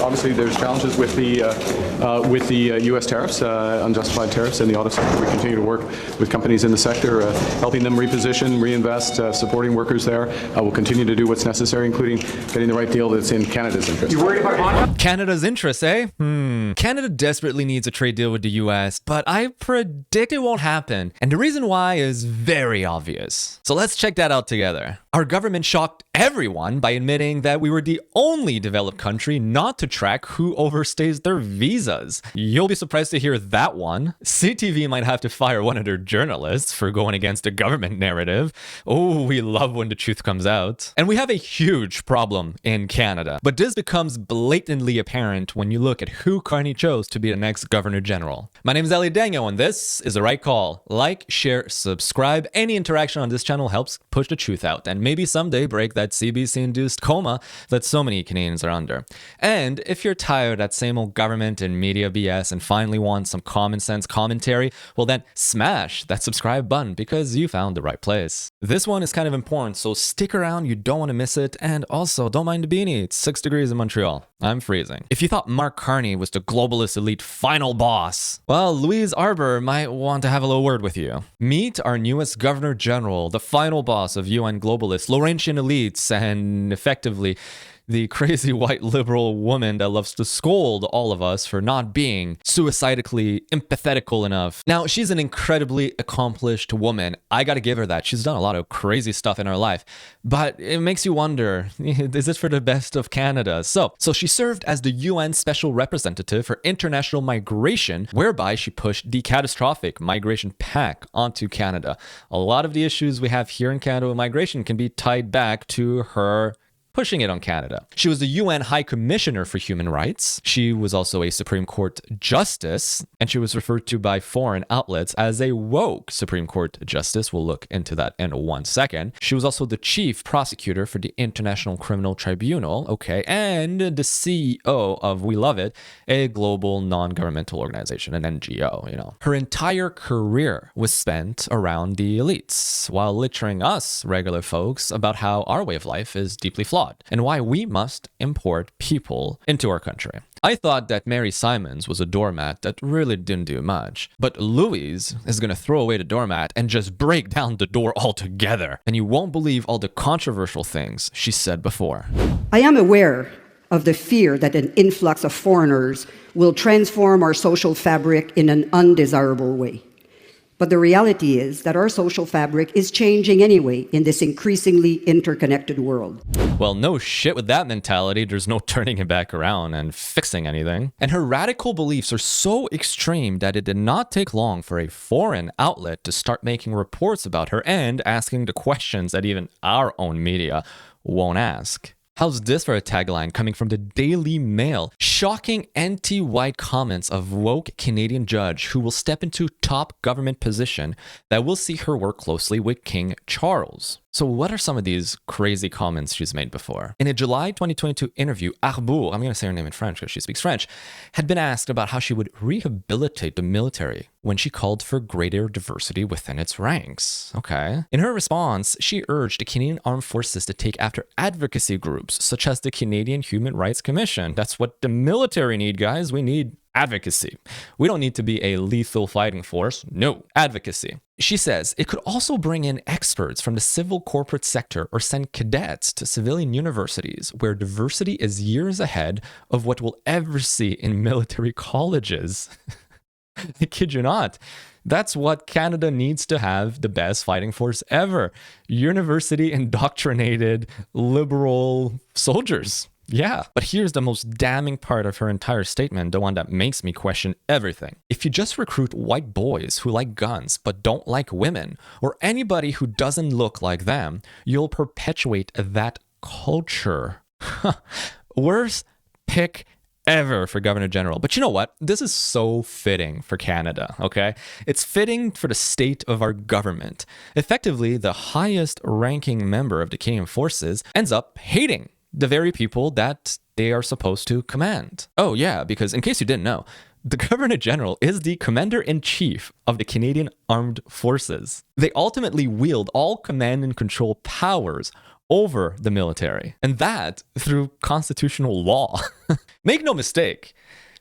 obviously there's challenges with the U.S. tariffs, unjustified tariffs in the auto sector. We continue to work with companies in the sector, helping them reposition, reinvest, supporting workers there. We'll continue to do what's necessary, including getting the right deal that's in Canada's interest. You worried about Honda? Canada's interest, eh? Canada desperately needs a trade deal with the US, but I predict it won't happen. And the reason why is very obvious. So let's check that out together. Our government shocked everyone by admitting that we were the only developed country not to track who overstays their visas. You'll be surprised to hear that one. CTV might have to fire one of their journalists for going against the government narrative. Oh, we love when the truth comes out. And we have a huge problem in Canada. But this becomes blatantly apparent when you look at who Carney chose to be the next Governor General. My name is Ali Daniel, and this is The Right Call. Like, share, subscribe. Any interaction on this channel helps push the truth out, and maybe someday break that CBC-induced coma that so many Canadians are under. And if you're tired of that same old government and media BS and finally want some common sense commentary, well then smash that subscribe button because you found the right place. This one is kind of important, so stick around, you don't want to miss it, and also don't mind the beanie, it's 6 degrees in Montreal. I'm freezing. If you thought Mark Carney was the globalist elite final boss, well, Louise Arbour might want to have a little word with you. Meet our newest Governor General, the final boss of UN globalists, Laurentian elites, and effectively the crazy white liberal woman that loves to scold all of us for not being suicidically empathetical enough. Now, she's an incredibly accomplished woman. I gotta give her that. She's done a lot of crazy stuff in her life. But it makes you wonder, is this for the best of Canada? So she served as the UN Special Representative for International Migration, whereby she pushed the catastrophic Migration Pact onto Canada. A lot of the issues we have here in Canada with migration can be tied back to her pushing it on Canada. She was the UN High Commissioner for Human Rights. She was also a Supreme Court Justice, and she was referred to by foreign outlets as a woke Supreme Court Justice. We'll look into that in 1 second. She was also the Chief Prosecutor for the International Criminal Tribunal, okay, and the CEO of We Love It, a global non-governmental organization, an NGO, you know. Her entire career was spent around the elites, while lecturing us, regular folks, about how our way of life is deeply flawed and why we must import people into our country. I thought that Mary Simons was a doormat that really didn't do much, but Louise is going to throw away the doormat and just break down the door altogether. And you won't believe all the controversial things she said before. I am aware of the fear that an influx of foreigners will transform our social fabric in an undesirable way. But the reality is that our social fabric is changing anyway in this increasingly interconnected world. Well, no shit with that mentality. There's no turning it back around and fixing anything. And her radical beliefs are so extreme that it did not take long for a foreign outlet to start making reports about her and asking the questions that even our own media won't ask. How's this for a tagline coming from the Daily Mail? Shocking anti-white comments of woke Canadian judge who will step into top government position that will see her work closely with King Charles. So what are some of these crazy comments she's made before? In a July 2022 interview, Arbour, I'm going to say her name in French because she speaks French, had been asked about how she would rehabilitate the military when she called for greater diversity within its ranks. Okay. In her response, she urged the Canadian Armed Forces to take after advocacy groups such as the Canadian Human Rights Commission. That's what the military need, guys. We need advocacy. We don't need to be a lethal fighting force. No, advocacy. She says it could also bring in experts from the civil corporate sector or send cadets to civilian universities where diversity is years ahead of what we'll ever see in military colleges. I kid you not. That's what Canada needs to have, the best fighting force ever. University indoctrinated liberal soldiers. Yeah, but here's the most damning part of her entire statement, the one that makes me question everything. If you just recruit white boys who like guns but don't like women, or anybody who doesn't look like them, you'll perpetuate that culture. Worst pick ever for Governor General. But you know what? This is so fitting for Canada, okay? It's fitting for the state of our government. Effectively, the highest ranking member of the Canadian Forces ends up hating the very people that they are supposed to command. Oh yeah, because in case you didn't know, the Governor General is the Commander-in-Chief of the Canadian Armed Forces. They ultimately wield all command and control powers over the military, and that through constitutional law. Make no mistake,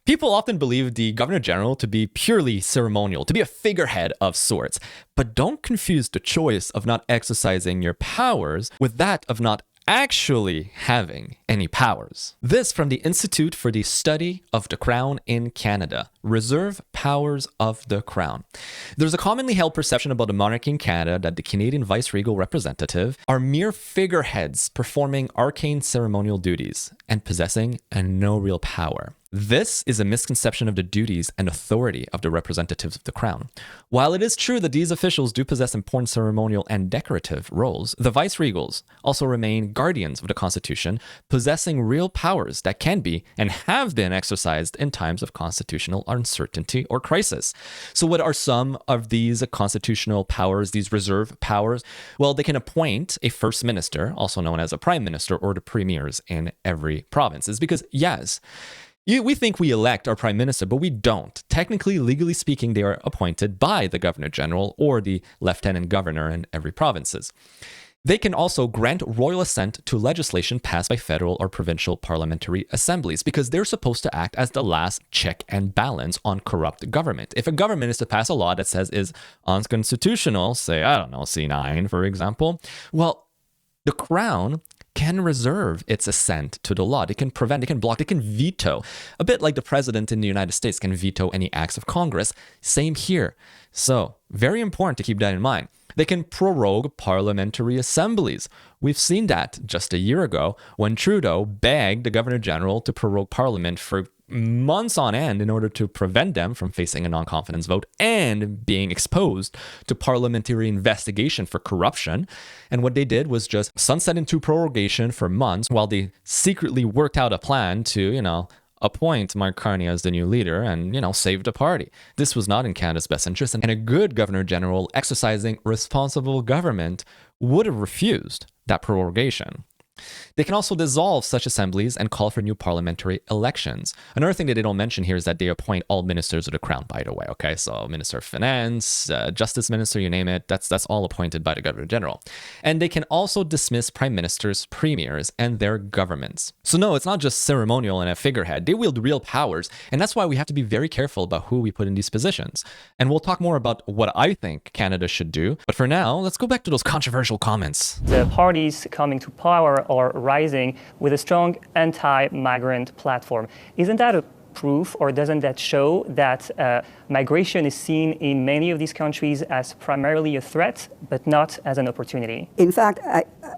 people often believe the Governor General to be purely ceremonial, to be a figurehead of sorts, but don't confuse the choice of not exercising your powers with that of not actually having any powers. This from the Institute for the Study of the Crown in Canada. Reserve powers of the Crown. There's a commonly held perception about the monarchy in Canada that the Canadian Viceregal representative are mere figureheads performing arcane ceremonial duties and possessing no real power. This is a misconception of the duties and authority of the representatives of the Crown. While it is true that these officials do possess important ceremonial and decorative roles, the viceregals also remain guardians of the Constitution, possessing real powers that can be and have been exercised in times of constitutional uncertainty or crisis. So what are some of these constitutional powers, these reserve powers? Well, they can appoint a first minister, also known as a prime minister, or the premiers in every province. It's because, yes, we think we elect our prime minister, but we don't. Technically, legally speaking, they are appointed by the governor general or the lieutenant governor in every provinces. They can also grant royal assent to legislation passed by federal or provincial parliamentary assemblies because they're supposed to act as the last check and balance on corrupt government. If a government is to pass a law that says is unconstitutional, say, I don't know, C9, for example, well, the Crown can reserve its assent to the law. They can prevent, they can block, they can veto. A bit like the president in the United States can veto any acts of Congress. Same here. So, very important to keep that in mind. They can prorogue parliamentary assemblies. We've seen that just a year ago when Trudeau begged the Governor General to prorogue Parliament for months on end in order to prevent them from facing a non-confidence vote and being exposed to parliamentary investigation for corruption. And what they did was just sunset into prorogation for months while they secretly worked out a plan to, appoint Mark Carney as the new leader and, save the party. This was not in Canada's best interest, and a good Governor General exercising responsible government would have refused that prorogation. They can also dissolve such assemblies and call for new parliamentary elections. Another thing that they don't mention here is that they appoint all ministers of the Crown, by the way, okay? So Minister of Finance, Justice Minister, you name it, that's all appointed by the Governor General. And they can also dismiss prime ministers, premiers, and their governments. So no, it's not just ceremonial and a figurehead. They wield real powers, and that's why we have to be very careful about who we put in these positions. And we'll talk more about what I think Canada should do. But for now, let's go back to those controversial comments. The parties coming to power are rising with a strong anti-migrant platform. Isn't that a proof, or doesn't that show that migration is seen in many of these countries as primarily a threat, but not as an opportunity? In fact,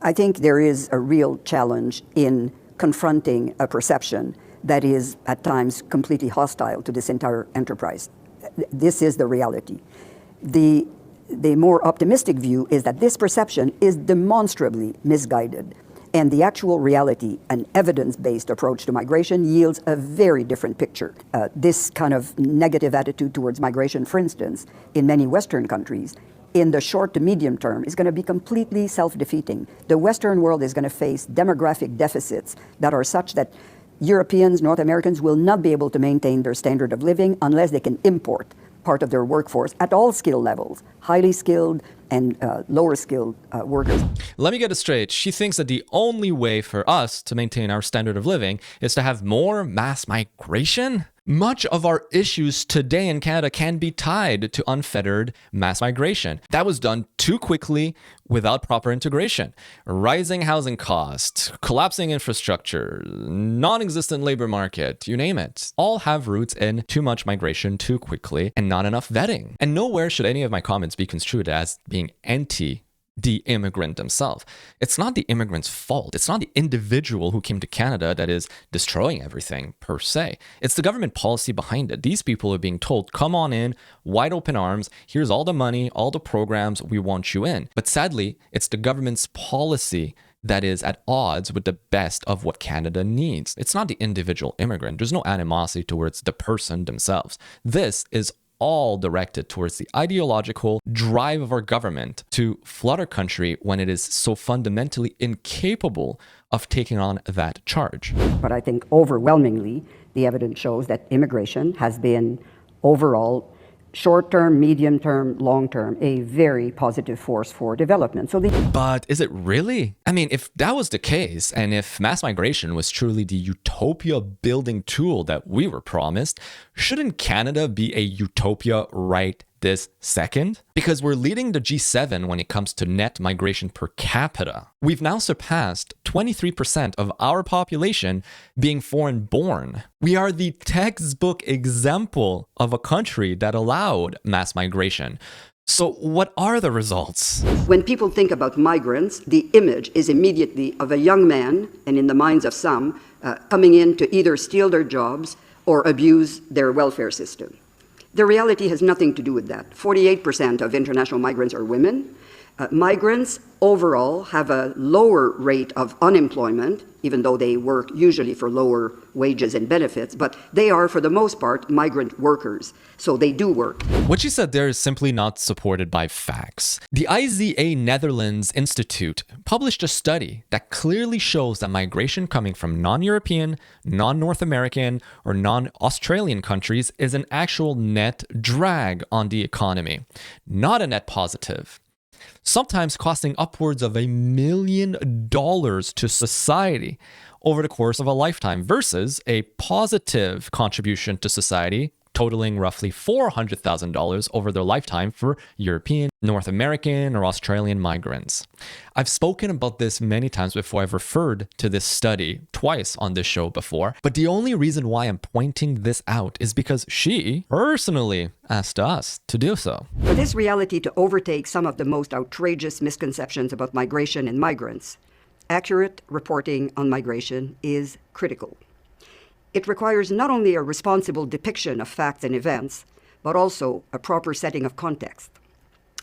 I think there is a real challenge in confronting a perception that is at times completely hostile to this entire enterprise. This is the reality. The more optimistic view is that this perception is demonstrably misguided. And the actual reality, an evidence-based approach to migration, yields a very different picture. This kind of negative attitude towards migration, for instance, in many Western countries, in the short to medium term, is going to be completely self-defeating. The Western world is going to face demographic deficits that are such that Europeans, North Americans will not be able to maintain their standard of living unless they can import part of their workforce at all skill levels, highly skilled and lower skilled workers. Let me get it straight. She thinks that the only way for us to maintain our standard of living is to have more mass migration? Much of our issues today in Canada can be tied to unfettered mass migration. That was done too quickly without proper integration. Rising housing costs, collapsing infrastructure, non-existent labor market, you name it, all have roots in too much migration too quickly and not enough vetting. And nowhere should any of my comments be construed as being anti the immigrant themselves. It's not the immigrant's fault. It's not the individual who came to Canada that is destroying everything per se. It's the government policy behind it. These people are being told, come on in, wide open arms. Here's all the money, all the programs, we want you in. But sadly, it's the government's policy that is at odds with the best of what Canada needs. It's not the individual immigrant. There's no animosity towards the person themselves. This is all directed towards the ideological drive of our government to flood our country when it is so fundamentally incapable of taking on that charge. But I think overwhelmingly, the evidence shows that immigration has been overall short term, medium term, long term, a very positive force for development. But is it really? I mean, if that was the case, and if mass migration was truly the utopia building tool that we were promised, shouldn't Canada be a utopia right this second? Because we're leading the G7 when it comes to net migration per capita. We've now surpassed 23% of our population being foreign born. We are the textbook example of a country that allowed mass migration. So what are the results? When people think about migrants, the image is immediately of a young man, and in the minds of some, coming in to either steal their jobs or abuse their welfare system. The reality has nothing to do with that. 48% of international migrants are women. Migrants overall have a lower rate of unemployment, even though they work usually for lower wages and benefits, but they are, for the most part, migrant workers, so they do work. What you said there is simply not supported by facts. The IZA Netherlands Institute published a study that clearly shows that migration coming from non-European, non-North American, or non-Australian countries is an actual net drag on the economy, not a net positive. Sometimes costing upwards of $1 million to society over the course of a lifetime versus a positive contribution to society totaling roughly $400,000 over their lifetime for European, North American, or Australian migrants. I've spoken about this many times before. I've referred to this study twice on this show before, but the only reason why I'm pointing this out is because she personally asked us to do so. For this reality to overtake some of the most outrageous misconceptions about migration and migrants, accurate reporting on migration is critical. It requires not only a responsible depiction of facts and events, but also a proper setting of context.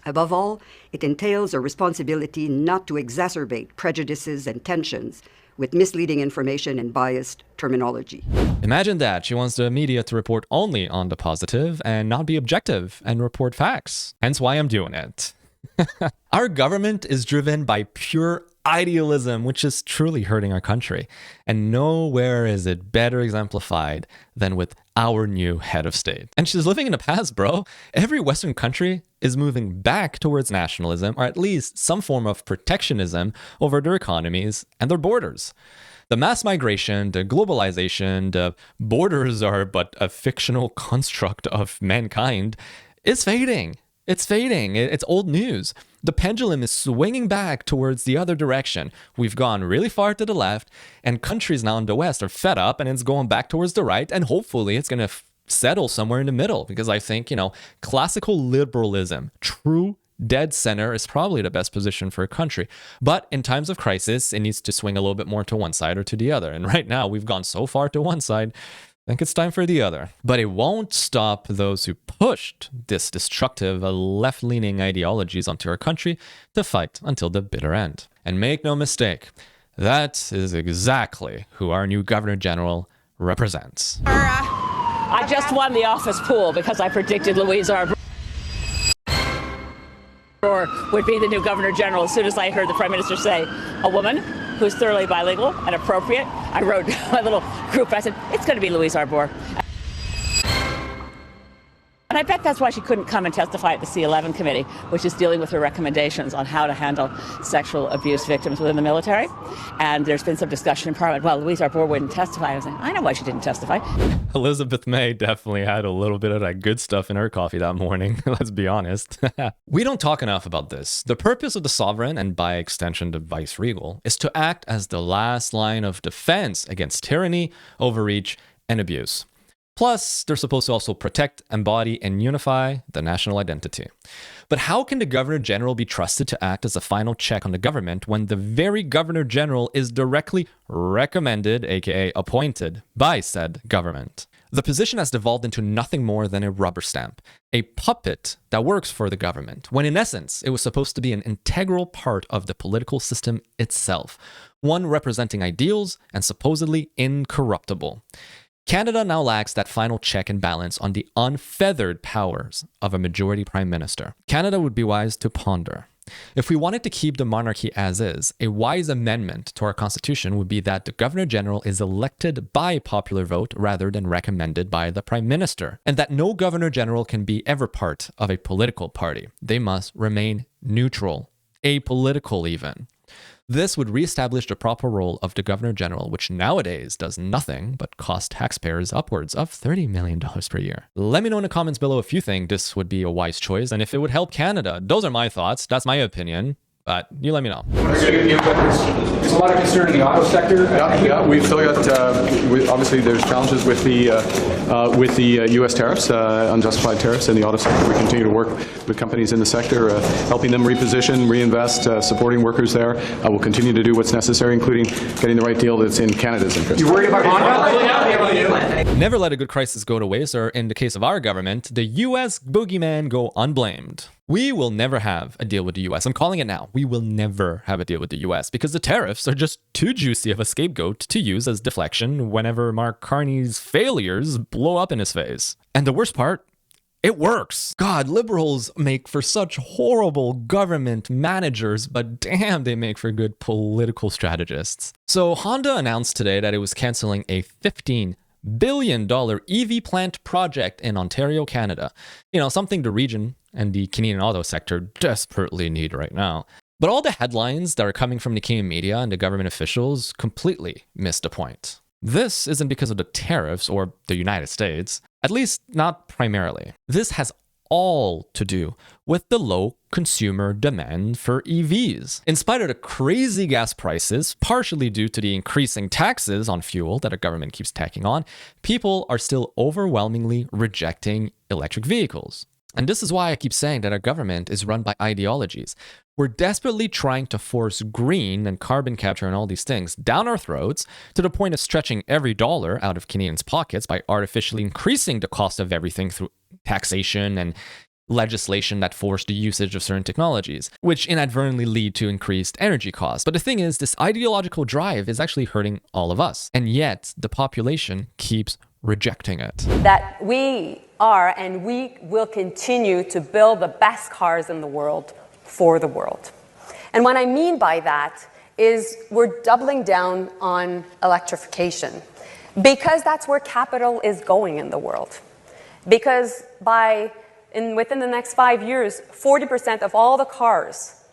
Above all, it entails a responsibility not to exacerbate prejudices and tensions with misleading information and biased terminology. Imagine that. She wants the media to report only on the positive and not be objective and report facts. Hence why I'm doing it. Our government is driven by pure idealism, which is truly hurting our country. And nowhere is it better exemplified than with our new head of state. And she's living in the past, bro. Every Western country is moving back towards nationalism, or at least some form of protectionism over their economies and their borders. The mass migration, the globalization, the borders are but a fictional construct of mankind, is fading. It's fading. It's old news. The pendulum is swinging back towards the other direction. We've gone really far to the left, and countries now in the West are fed up, and it's going back towards the right, and hopefully it's going to settle somewhere in the middle, because I think, classical liberalism, true dead center, is probably the best position for a country. But in times of crisis, it needs to swing a little bit more to one side or to the other. And right now, we've gone so far to one side, I think it's time for the other. But it won't stop those who pushed this destructive left-leaning ideologies onto our country to fight until the bitter end. And make no mistake, that is exactly who our new Governor General represents. I just won the office pool because I predicted Louise Arbour would be the new Governor General as soon as I heard the Prime Minister say, a woman who's thoroughly bilingual and appropriate. I wrote my little group, I said, it's going to be Louise Arbour. And I bet that's why she couldn't come and testify at the C11 committee, which is dealing with her recommendations on how to handle sexual abuse victims within the military. And there's been some discussion in Parliament, well, Louise Arbour wouldn't testify. I was like, I know why she didn't testify. Elizabeth May definitely had a little bit of that good stuff in her coffee that morning, let's be honest. We don't talk enough about this. The purpose of the sovereign, and by extension the viceregal, is to act as the last line of defense against tyranny, overreach, and abuse. Plus, they're supposed to also protect, embody, and unify the national identity. But how can the Governor General be trusted to act as a final check on the government when the very Governor General is directly recommended, aka appointed, by said government? The position has devolved into nothing more than a rubber stamp, a puppet that works for the government, when in essence, it was supposed to be an integral part of the political system itself, one representing ideals and supposedly incorruptible. Canada now lacks that final check and balance on the unfeathered powers of a majority prime minister. Canada would be wise to ponder. If we wanted to keep the monarchy as is, a wise amendment to our constitution would be that the governor general is elected by popular vote rather than recommended by the prime minister, and that no governor general can be ever part of a political party. They must remain neutral, apolitical even. This would reestablish the proper role of the Governor General, which nowadays does nothing but cost taxpayers upwards of $30 million per year. Let me know in the comments below if you think this would be a wise choice and if it would help Canada. Those are my thoughts. That's my opinion. But you let me know. There's a lot of concern in the auto sector. Yeah, we've still got, obviously there's challenges with the U.S. tariffs, unjustified tariffs in the auto sector. We continue to work with companies in the sector, helping them reposition, reinvest, supporting workers there. We'll continue to do what's necessary, including getting the right deal that's in Canada's interest. You worried about Honda? Never let a good crisis go to waste, or in the case of our government, the U.S. boogeyman go unblamed. We will never have a deal with the US. I'm calling it now. We will never have a deal with the US because the tariffs are just too juicy of a scapegoat to use as deflection whenever Mark Carney's failures blow up in his face. And the worst part, it works. God, liberals make for such horrible government managers, but damn, they make for good political strategists. So Honda announced today that it was canceling a $15 billion EV plant project in Ontario, Canada. You know, something the region and the Canadian auto sector desperately need right now. But all the headlines that are coming from the Canadian media and the government officials completely missed the point. This isn't because of the tariffs or the United States, at least not primarily. This has all to do with the low consumer demand for EVs. In spite of the crazy gas prices, partially due to the increasing taxes on fuel that the government keeps tacking on, people are still overwhelmingly rejecting electric vehicles. And this is why I keep saying that our government is run by ideologies. We're desperately trying to force green and carbon capture and all these things down our throats to the point of stretching every dollar out of Canadians' pockets by artificially increasing the cost of everything through taxation and legislation that force the usage of certain technologies, which inadvertently lead to increased energy costs. But the thing is, this ideological drive is actually hurting all of us. And yet the population keeps rejecting it. That we are and we will continue to build the best cars in the world for the world. And what I mean by that is we're doubling down on electrification because that's where capital is going in the world. Because within the next 5 years, 40% of all the cars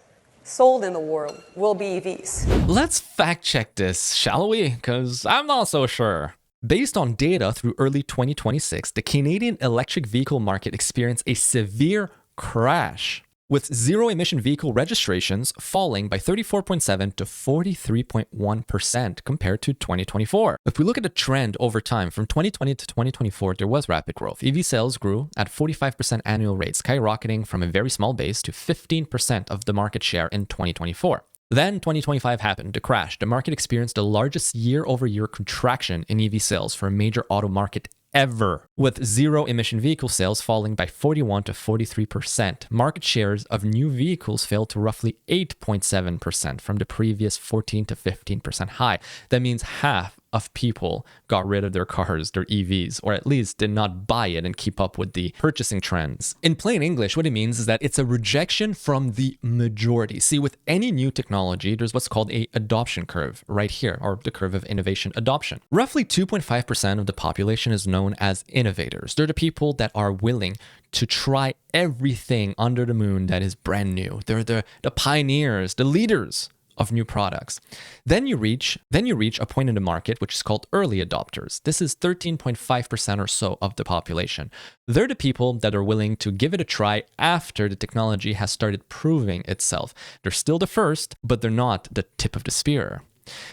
sold in the world will be EVs. Let's fact check this, shall we? Because I'm not so sure. Based on data through early 2026, the Canadian electric vehicle market experienced a severe crash, with zero-emission vehicle registrations falling by 34.7% to 43.1% compared to 2024. If we look at the trend over time, from 2020 to 2024, there was rapid growth. EV sales grew at 45% annual rate, skyrocketing from a very small base to 15% of the market share in 2024. Then 2025 happened, the crash. The market experienced the largest year-over-year contraction in EV sales for a major auto market ever, with zero-emission vehicle sales falling by 41 to 43%. Market shares of new vehicles fell to roughly 8.7% from the previous 14 to 15% high. That means half of people got rid of their cars, their EVs, or at least did not buy it and keep up with the purchasing trends. In plain English, what it means is that it's a rejection from the majority. See, with any new technology, there's what's called an adoption curve right here, or the curve of innovation adoption. Roughly 2.5% of the population is known as innovators. They're the people that are willing to try everything under the moon that is brand new. They're the pioneers, the leaders of new products. Then you reach a point in the market which is called early adopters. This is 13.5% or so of the population. They're the people that are willing to give it a try after the technology has started proving itself. They're still the first, but they're not the tip of the spear.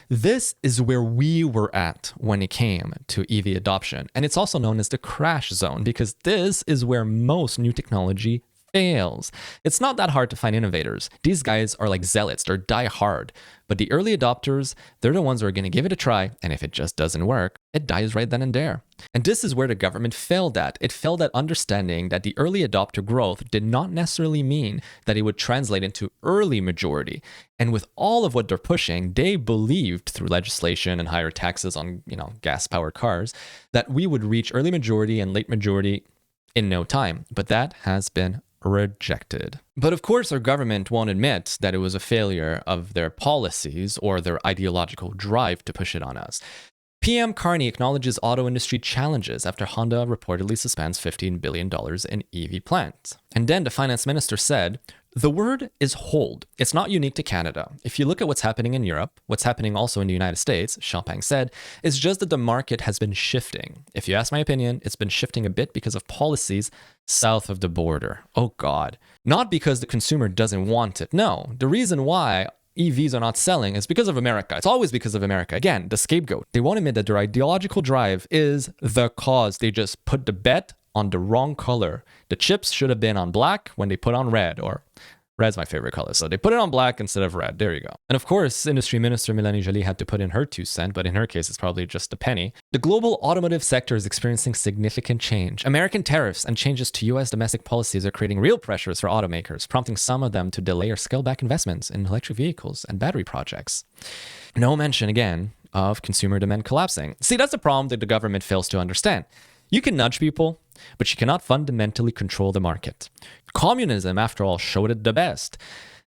This is where we were at when it came to EV adoption. And it's also known as the crash zone because this is where most new technology fails. It's not that hard to find innovators. These guys are like zealots, they're die hard. But the early adopters, they're the ones who are going to give it a try, and if it just doesn't work, it dies right then and there. And this is where the government failed at. It failed at understanding that the early adopter growth did not necessarily mean that it would translate into early majority. And with all of what they're pushing, they believed through legislation and higher taxes on, gas-powered cars, that we would reach early majority and late majority in no time. But that has been rejected. But of course, our government won't admit that it was a failure of their policies or their ideological drive to push it on us. PM Carney acknowledges auto industry challenges after Honda reportedly suspends $15 billion in EV plants. And then the finance minister said, the word is hold. It's not unique to Canada. If you look at what's happening in Europe, what's happening also in the United States, Champagne said, is just that the market has been shifting. If you ask my opinion, it's been shifting a bit because of policies south of the border. Oh God. Not because the consumer doesn't want it. No, the reason why EVs are not selling is because of America. It's always because of America. Again, the scapegoat. They won't admit that their ideological drive is the cause. They just put the bet on the wrong color. The chips should have been on black when they put on red, or red's my favorite color. So they put it on black instead of red. There you go. And of course, Industry Minister Mélanie Joly had to put in her 2 cents, but in her case, it's probably just a penny. The global automotive sector is experiencing significant change. American tariffs and changes to US domestic policies are creating real pressures for automakers, prompting some of them to delay or scale back investments in electric vehicles and battery projects. No mention, again, of consumer demand collapsing. See, that's the problem that the government fails to understand. You can nudge people, but you cannot fundamentally control the market. Communism, after all, showed it the best,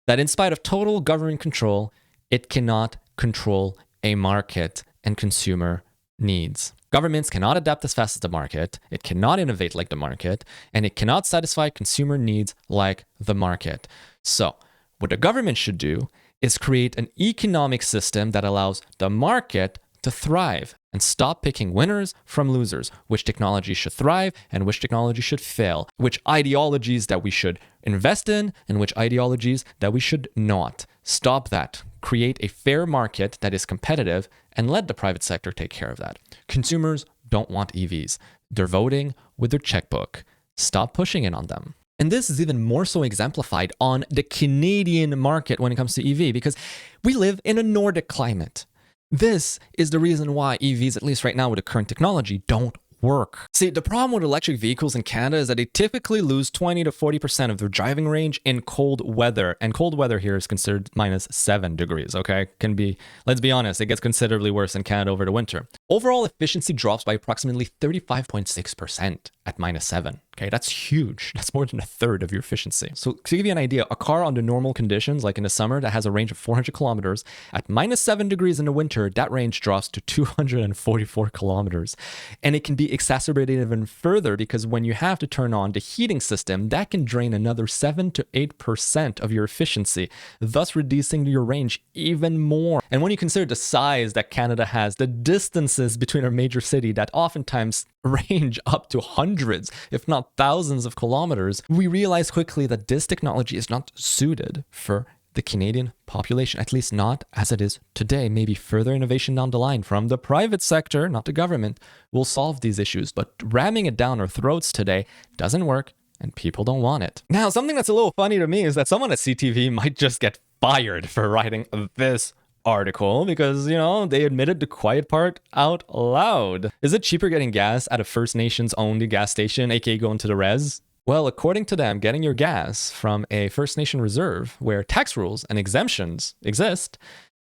that in spite of total government control, it cannot control a market and consumer needs. Governments cannot adapt as fast as the market, it cannot innovate like the market, and it cannot satisfy consumer needs like the market. So, what the government should do is create an economic system that allows the market to thrive and stop picking winners from losers, which technology should thrive and which technology should fail, which ideologies that we should invest in and which ideologies that we should not. Stop that. Create a fair market that is competitive and let the private sector take care of that. Consumers don't want EVs. They're voting with their checkbook. Stop pushing it on them. And this is even more so exemplified on the Canadian market when it comes to EV, because we live in a Nordic climate. This is the reason why EVs, at least right now with the current technology, don't work. See, the problem with electric vehicles in Canada is that they typically lose 20 to 40% of their driving range in cold weather. And cold weather here is considered -7 degrees, okay? Can be, let's be honest, it gets considerably worse in Canada over the winter. Overall efficiency drops by approximately 35.6% at -7. Okay, that's huge. That's more than a third of your efficiency. So to give you an idea, a car under normal conditions, like in the summer, that has a range of 400 kilometers, at -7 degrees in the winter, that range drops to 244 kilometers. And it can be exacerbated even further because when you have to turn on the heating system, that can drain another 7 to 8% of your efficiency, thus reducing your range even more. And when you consider the size that Canada has, the distances between our major city that oftentimes range up to hundreds, if not thousands of kilometers, we realize quickly that this technology is not suited for the Canadian population, at least not as it is today. Maybe further innovation down the line from the private sector, not the government, will solve these issues. But ramming it down our throats today doesn't work and people don't want it. Now, something that's a little funny to me is that someone at CTV might just get fired for writing this article because, you know, they admitted the quiet part out loud. Is it cheaper getting gas at a First Nations owned gas station, aka going to the res? Well, according to them, getting your gas from a First Nation reserve where tax rules and exemptions exist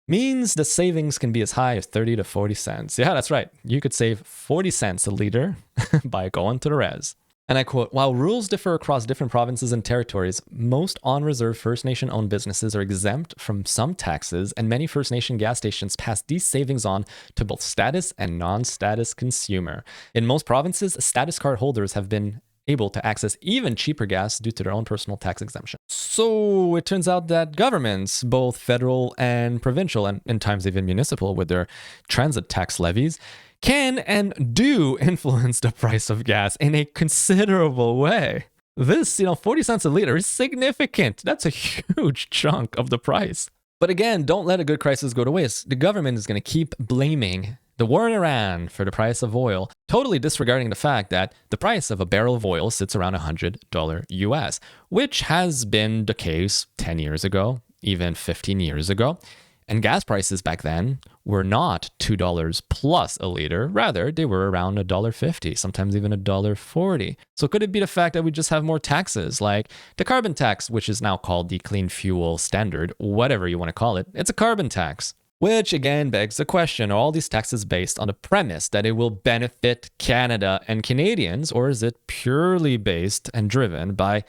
means the savings can be as high as 30 to 40 cents. Yeah, that's right. You could save 40 cents a liter by going to the res. And I quote, while rules differ across different provinces and territories, most on-reserve First Nation-owned businesses are exempt from some taxes, and many First Nation gas stations pass these savings on to both status and non-status consumer. In most provinces, status card holders have been able to access even cheaper gas due to their own personal tax exemption. So it turns out that governments, both federal and provincial, and in times even municipal with their transit tax levies, can and do influence the price of gas in a considerable way. This, 40 cents a liter is significant. That's a huge chunk of the price. But again, don't let a good crisis go to waste. The government is going to keep blaming the war in Iran for the price of oil, totally disregarding the fact that the price of a barrel of oil sits around $100 US, which has been the case 10 years ago, even 15 years ago. And gas prices back then were not $2 plus a liter. Rather, they were around $1.50, sometimes even $1.40. So could it be the fact that we just have more taxes, like the carbon tax, which is now called the Clean Fuel Standard, whatever you want to call it? It's a carbon tax. Which again begs the question, are all these taxes based on the premise that it will benefit Canada and Canadians, or is it purely based and driven by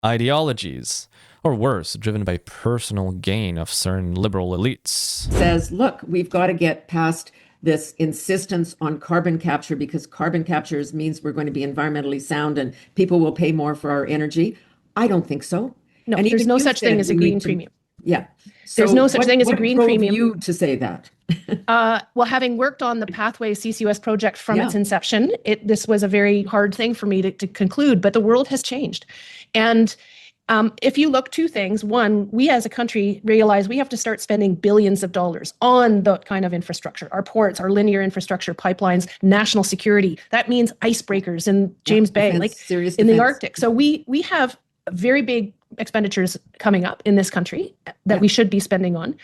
ideologies, or worse, driven by personal gain of certain liberal elites. Says, look, we've got to get past this insistence on carbon capture because carbon capture means we're going to be environmentally sound and people will pay more for our energy. I don't think so. No, And there's even no you such said thing as a we green need to- premium. Yeah. There's no such thing as a green what drove premium. you to say that? Well, having worked on the Pathways CCUS project from Yeah. its inception, this was a very hard thing for me to conclude, but the world has changed. And if you look, two things. One, we as a country realize we have to start spending billions of dollars on the kind of infrastructure, our ports, our linear infrastructure, pipelines, national security. That means icebreakers in James Bay, defense, like serious in the defense. Arctic. So we have very big expenditures coming up in this country that we should be spending on.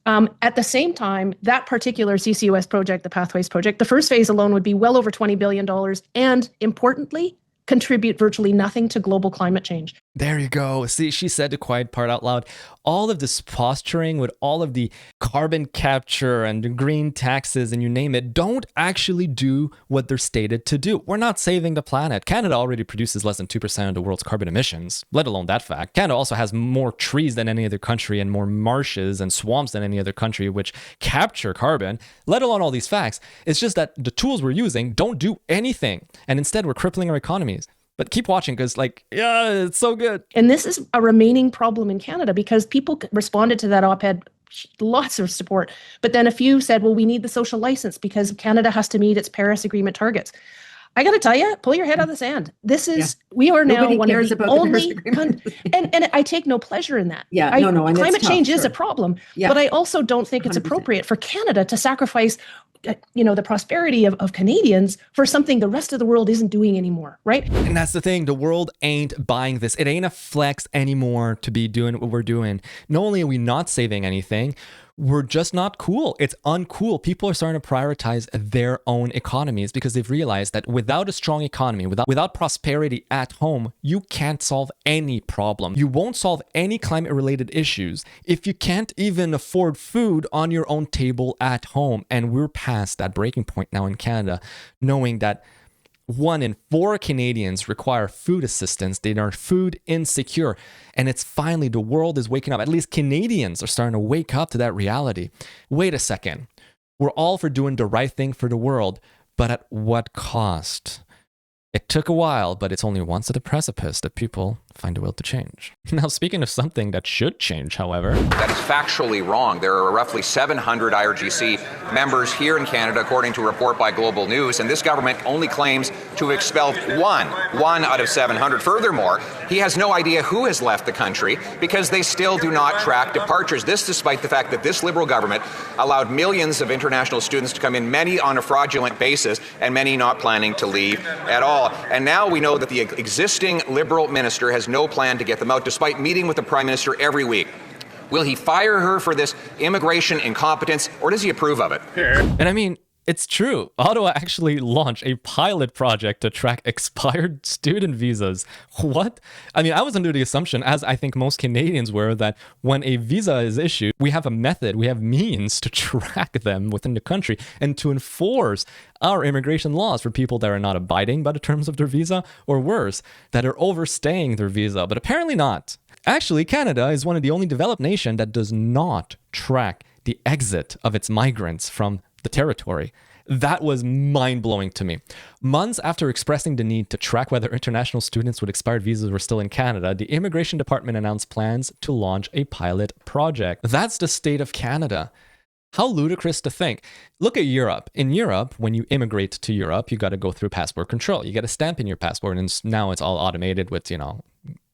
At the same time, that particular CCUS project, the Pathways project, the first phase alone would be well over $20 billion and, importantly, contribute virtually nothing to global climate change. There you go. See, she said the quiet part out loud. All of this posturing with all of the carbon capture and the green taxes and you name it don't actually do what they're stated to do. We're not saving the planet. Canada already produces less than 2% of the world's carbon emissions, let alone that fact. Canada also has more trees than any other country and more marshes and swamps than any other country which capture carbon, let alone all these facts. It's just that the tools we're using don't do anything. And instead, we're crippling our economies. But keep watching because, it's so good. And this is a remaining problem in Canada because people responded to that op-ed, lots of support. But then a few said, well, we need the social license because Canada has to meet its Paris Agreement targets. I got to tell you, pull your head out of the sand. This is, we are now Nobody one of cares the about the Paris only, Agreement. and I take no pleasure in that. Yeah, no, and it's climate tough, change is sure. a problem, Yeah. but I also don't think it's 100%. appropriate for Canada to sacrifice, the prosperity of Canadians for something the rest of the world isn't doing anymore, right? And that's the thing. The world ain't buying this. It ain't a flex anymore to be doing what we're doing. Not only are we not saving anything, we're just not cool. It's uncool. People are starting to prioritize their own economies because they've realized that without a strong economy, without prosperity at home, you can't solve any problem. You won't solve any climate-related issues if you can't even afford food on your own table at home. And we're past that breaking point now in Canada, knowing that 1 in 4 Canadians require food assistance. They are food insecure. And it's finally the world is waking up. At least Canadians are starting to wake up to that reality. Wait a second. We're all for doing the right thing for the world, but at what cost? It took a while, but it's only once at the precipice that people find a will to change. Now, speaking of something that should change, however. That is factually wrong. There are roughly 700 IRGC members here in Canada, according to a report by Global News, and this government only claims to have expelled one out of 700. Furthermore, he has no idea who has left the country because they still do not track departures. This despite the fact that this Liberal government allowed millions of international students to come in, many on a fraudulent basis, and many not planning to leave at all. And now we know that the existing Liberal minister has no plan to get them out, despite meeting with the Prime Minister every week. Will he fire her for this immigration incompetence, or does he approve of it? And I mean, it's true. Ottawa actually launched a pilot project to track expired student visas. What? I mean, I was under the assumption, as I think most Canadians were, that when a visa is issued, we have a method, we have means to track them within the country and to enforce our immigration laws for people that are not abiding by the terms of their visa, or worse, that are overstaying their visa. But apparently not. Actually, Canada is one of the only developed nations that does not track the exit of its migrants from the territory. That was mind-blowing to me. Months after expressing the need to track whether international students with expired visas were still in Canada, the Immigration Department announced plans to launch a pilot project. That's the state of Canada. How ludicrous to think. Look at Europe. In Europe, when you immigrate to Europe, you got to go through passport control. You get a stamp in your passport, and now it's all automated with,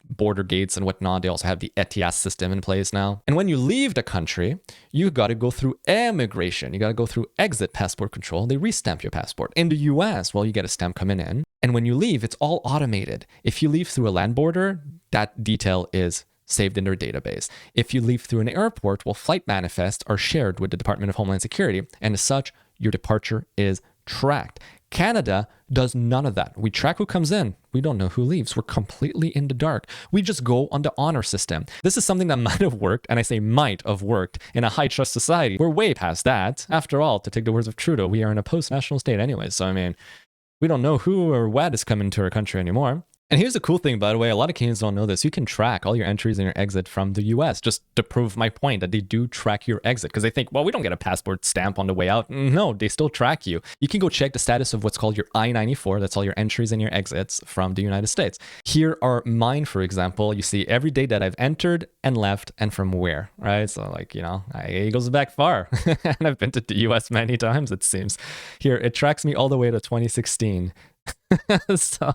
border gates and whatnot. They also have the ETIAS system in place now. And when you leave the country, you got to go through immigration. You got to go through exit passport control. They restamp your passport. In the US, well, you get a stamp coming in. And when you leave, it's all automated. If you leave through a land border, that detail is saved in their database. If you leave through an airport, well, flight manifests are shared with the Department of Homeland Security. And as such, your departure is tracked. Canada does none of that. We track who comes in. We don't know who leaves. We're completely in the dark. We just go on the honor system. This is something that might have worked, and I say might have worked, in a high trust society. We're way past that. After all, to take the words of Trudeau, we are in a post-national state anyway. So, I mean, we don't know who or what is coming to our country anymore. And here's the cool thing, by the way, a lot of Canadians don't know this. You can track all your entries and your exit from the US, just to prove my point that they do track your exit. Because they think, well, we don't get a passport stamp on the way out. No, they still track you. You can go check the status of what's called your I-94. That's all your entries and your exits from the United States. Here are mine, for example. You see every day that I've entered and left and from where, right? So like, you know, it goes back far. And I've been to the US many times, it seems. Here, it tracks me all the way to 2016. So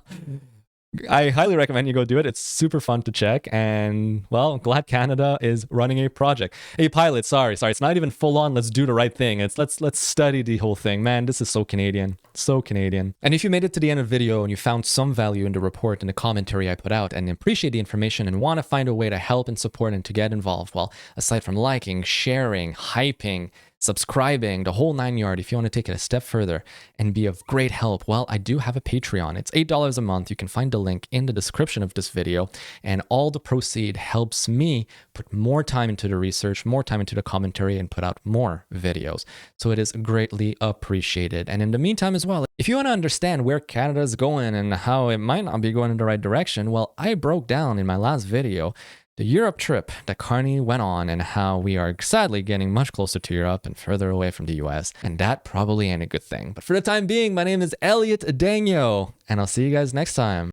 I highly recommend you go do it. It's super fun to check. And well, glad Canada is running a project. Hey, pilot, sorry. It's not even full on. Let's do the right thing. It's let's study the whole thing. Man, this is so Canadian. So Canadian. And if you made it to the end of the video and you found some value in the report and the commentary I put out and appreciate the information and want to find a way to help and support and to get involved, well, aside from liking, sharing, hyping, subscribing, the whole 9 yards, if you want to take it a step further and be of great help, well, I do have a Patreon. It's $8 a month. You can find the link in the description of this video, and all the proceed helps me put more time into the research, more time into the commentary, and put out more videos. So it is greatly appreciated. And in the meantime as well, if you want to understand where Canada is going and how it might not be going in the right direction, well, I broke down in my last video the Europe trip that Carney went on and how we are sadly getting much closer to Europe and further away from the US. And that probably ain't a good thing. But for the time being, my name is Elliot Adagno, and I'll see you guys next time.